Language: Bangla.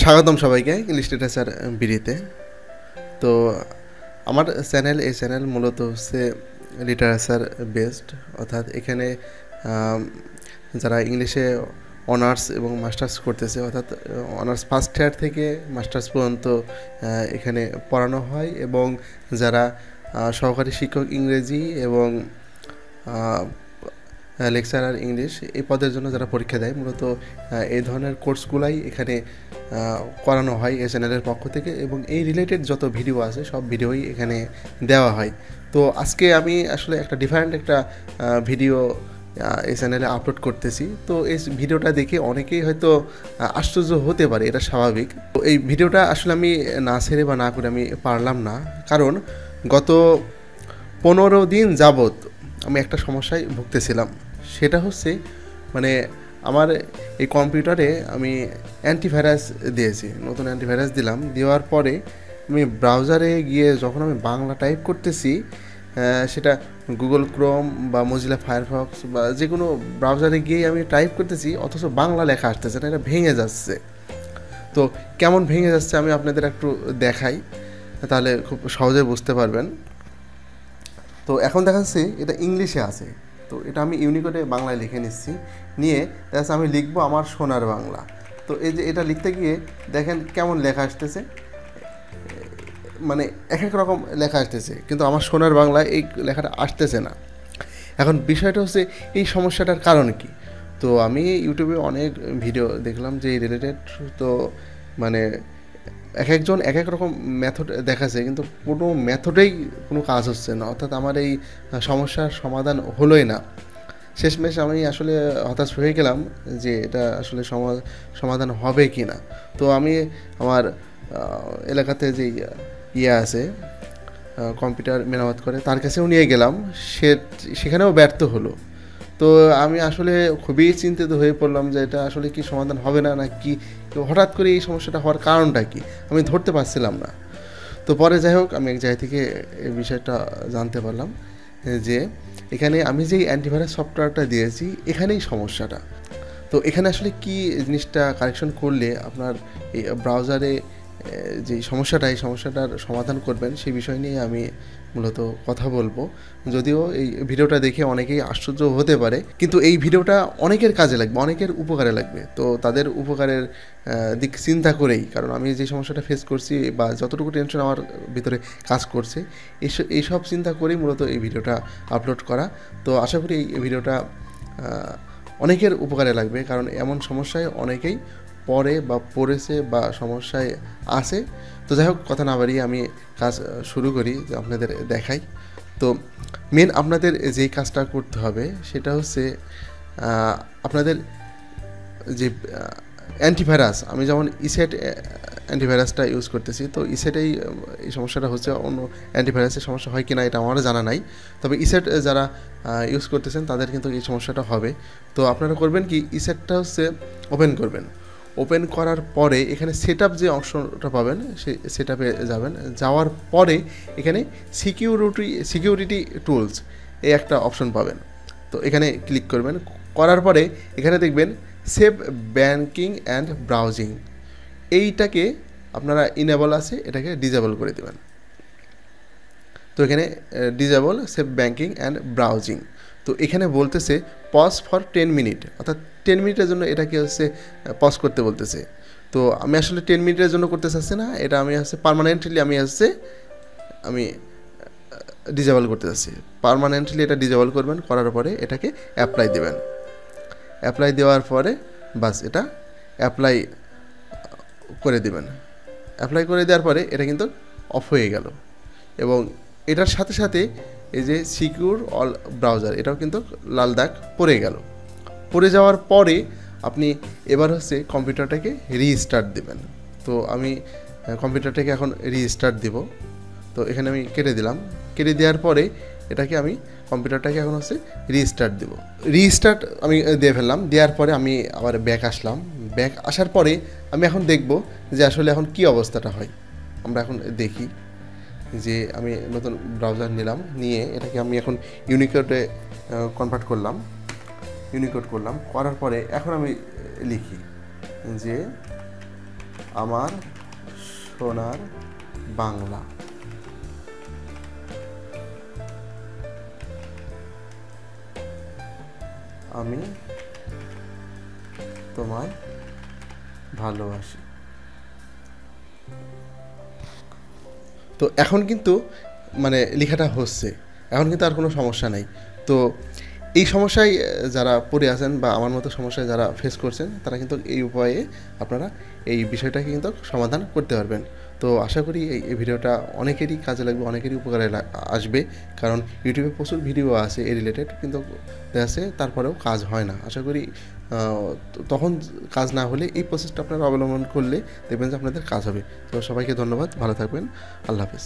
স্বাগতম সবাইকে ইংলিশ লিটারেচার বিডিতে। তো আমার এই চ্যানেল মূলত হচ্ছে লিটারেচার বেসড, অর্থাৎ এখানে আম, যারা ইংলিশে অনার্স এবং মাস্টার্স করতেছে, অর্থাৎ অনার্স ফার্স্ট ইয়ার থেকে মাস্টার্স পর্যন্ত এখানে পড়ানো হয়, এবং যারা সহকারী শিক্ষক ইংরেজি এবং লেকচারার ইংলিশ এই পদের জন্য যারা পরীক্ষা দেয়, মূলত এই ধরনের কোর্সগুলাই এখানে করানো হয় এই চ্যানেলের পক্ষ থেকে, এবং এই রিলেটেড যত ভিডিও আছে সব ভিডিওই এখানে দেওয়া হয়। তো আজকে আমি আসলে একটা ডিফারেন্ট একটা ভিডিও এই চ্যানেলে আপলোড করতেছি। তো এই ভিডিওটা দেখে অনেকেই হয়তো আশ্চর্য হতে পারে, এটা স্বাভাবিক। তো এই ভিডিওটা আসলে আমি না ছেড়ে বা না করে আমি পারলাম না, কারণ গত 15 দিন যাবৎ আমি একটা সমস্যায় ভুগতেছিলাম। সেটা হচ্ছে মানে আমার এই কম্পিউটারে আমি অ্যান্টিভাইরাস দিয়েছি, নতুন অ্যান্টিভাইরাস দিলাম। দেওয়ার পরে আমি ব্রাউজারে গিয়ে যখন আমি বাংলা টাইপ করতেছি, সেটা গুগল ক্রোম বা মজিলা ফায়ারফক্স বা যে কোনো ব্রাউজারে গিয়ে আমি টাইপ করতেছি, অথচ বাংলা লেখা আসতেছে না, এটা ভেঙে যাচ্ছে। তো কেমন ভেঙে যাচ্ছে আমি আপনাদের একটু দেখাই, তাহলে খুব সহজে বুঝতে পারবেন। তো এখন দেখা যাচ্ছে এটা ইংলিশে আছে, তো এটা আমি ইউনিকোডে বাংলায় লিখে নিচ্ছি। নিয়ে দেখা যাচ্ছে আমি লিখবো আমার সোনার বাংলা। তো এই যে এটা লিখতে গিয়ে দেখেন কেমন লেখা আসতেছে, মানে এক এক রকম লেখা আসতেছে, কিন্তু আমার সোনার বাংলায় এই লেখাটা আসতেছে না। এখন বিষয়টা হচ্ছে এই সমস্যাটার কারণ কি। তো আমি ইউটিউবে অনেক ভিডিও দেখলাম যে এই রিলেটেড। তো মানে এক একজন এক এক রকম মেথড দেখাচ্ছে, কিন্তু কোনো মেথডেই কোনো কাজ হচ্ছে না, অর্থাৎ আমার এই সমস্যার সমাধান হলোই না। শেষমেশ আমি আসলে হতাশ হয়ে গেলাম যে এটা আসলে সমাধান হবে কি না। তো আমি আমার এলাকাতে যে আছে কম্পিউটার মেরামত করে, তার কাছেও নিয়ে গেলাম, সেখানেও ব্যর্থ হলো। তো আমি আসলে খুবই চিন্তিত হয়ে পড়লাম যে এটা আসলে কি সমাধান হবে না, না কি হঠাৎ করে এই সমস্যাটা হওয়ার কারণটা কি আমি ধরতে পারছিলাম না। তো পরে যাই হোক, আমি এক জায়গা থেকে এই বিষয়টা জানতে পারলাম যে এখানে আমি যেই অ্যান্টিভাইরাস সফটওয়্যারটা দিয়েছি এখানেই সমস্যাটা। তো এখানে আসলে কি জিনিসটা কারেকশন করলে আপনার এই ব্রাউজারে যে সমস্যাটা, এই সমস্যাটার সমাধান করবেন, সেই বিষয় নিয়ে আমি মূলত কথা বলবো। যদিও এই ভিডিওটা দেখে অনেকেই আশ্চর্য হতে পারে, কিন্তু এই ভিডিওটা অনেকের কাজে লাগবে, অনেকের উপকারে লাগবে। তো তাদের উপকারের দিক চিন্তা করেই, কারণ আমি যে সমস্যাটা ফেস করছি বা যতটুকু টেনশন আমার ভিতরে কাজ করছে, এইসব চিন্তা করেই মূলত এই ভিডিওটা আপলোড করা। তো আশা করি এই ভিডিওটা অনেকের উপকারে লাগবে, কারণ এমন সমস্যায় অনেকেই পড়ে বা পড়েছে বা সমস্যায় আছে। তো যাই হোক, কথা না বাড়িয়ে আমি কাজ শুরু করি, যে আপনাদের দেখাই। তো মেন আপনাদের যেই কাজটা করতে হবে সেটা হচ্ছে আপনাদের যে অ্যান্টিভাইরাস, আমি যেমন ইসেট অ্যান্টিভাইরাসটা ইউজ করতেছি, তো ইসেটেই এই সমস্যাটা হচ্ছে। অন্য অ্যান্টিভাইরাসের সমস্যা হয় কি না এটা আমারও জানা নাই, তবে ইসেট যারা ইউজ করতেছেন তাদের কিন্তু এই সমস্যাটা হবে। তো আপনারা করবেন কি, ইসেটটা হচ্ছে ওপেন করবেন। ওপেন করার পরে এখানে সেট আপ যে অপশনটা পাবেন, সেই সেট আপে যাবেন। যাওয়ার পরে এখানে সিকিউরিটি টুলস এই একটা অপশন পাবেন। তো এখানে ক্লিক করবেন। করার পরে এখানে দেখবেন সেভ ব্যাংকিং অ্যান্ড ব্রাউজিং, এইটাকে আপনারা ইনেবল আছে, এটাকে ডিজেবল করে দেবেন। তো এখানে disable save banking and browsing. তো এখানে বলতেছে পজ ফর 10 মিনিট, অর্থাৎ 10 মিনিটের জন্য এটাকে হচ্ছে পজ করতে বলতেছে। তো আমি আসলে 10 মিনিটের জন্য করতে চাচ্ছি না, এটা আমি হচ্ছে পার্মানেন্টলি আমি ডিজেবল করতে চাচ্ছি। পার্মানেন্টলি এটা ডিজেবল করবেন, করার পরে এটাকে অ্যাপ্লাই দেবেন। অ্যাপ্লাই দেওয়ার পরে বাস এটা অ্যাপ্লাই করে দেবেন। অ্যাপ্লাই করে দেওয়ার পরে এটা কিন্তু অফ হয়ে গেল, এবং এটার সাথে সাথে এই যে সিকিউর অল ব্রাউজার, এটাও কিন্তু লাল দাগ পড়ে গেল। পড়ে যাওয়ার পরে আপনি এবার হচ্ছে কম্পিউটারটাকে রিস্টার্ট দেবেন। তো আমি কম্পিউটারটাকে এখন রিস্টার্ট দিব। তো এখানে আমি কেটে দিলাম। কেটে দেওয়ার পরে এটাকে আমি কম্পিউটারটাকে এখন হচ্ছে রিস্টার্ট দেব। রিস্টার্ট আমি দিয়ে ফেললাম। দেওয়ার পরে আমি আবার ব্যাক আসলাম। ব্যাক আসার পরে আমি এখন দেখব যে আসলে এখন কি অবস্থাটা হয়। আমরা এখন দেখি যে আমি নতুন ব্রাউজার নিলাম, নিয়ে এটাকে আমি এখন ইউনিকোডে কনভার্ট করলাম। করার পরে এখন আমি লিখি যে আমার সোনার বাংলা। আমি তোমায় ভালোবাসি। তো এখন কিন্তু মানে লেখাটা হচ্ছে, এখন কিন্তু আর কোনো সমস্যা নাই। তো এই সমস্যায় যারা পড়ে আছেন বা আমার মতো সমস্যায় যারা ফেস করছেন, তারা কিন্তু এই উপায়ে আপনারা এই বিষয়টাকে কিন্তু সমাধান করতে পারবেন। তো আশা করি এই ভিডিওটা অনেকেরই কাজে লাগবে, অনেকেরই উপকারে আসবে, কারণ ইউটিউবে প্রচুর ভিডিও আছে এই রিলেটেড, কিন্তু দেখা যাচ্ছে তারপরেও কাজ হয় না। আশা করি তখন কাজ না হলে এই প্রসেসটা আপনারা অবলম্বন করলে দেখবেন যে আপনাদের কাজ হবে। তো সবাইকে ধন্যবাদ, ভালো থাকবেন, আল্লাহ হাফেজ।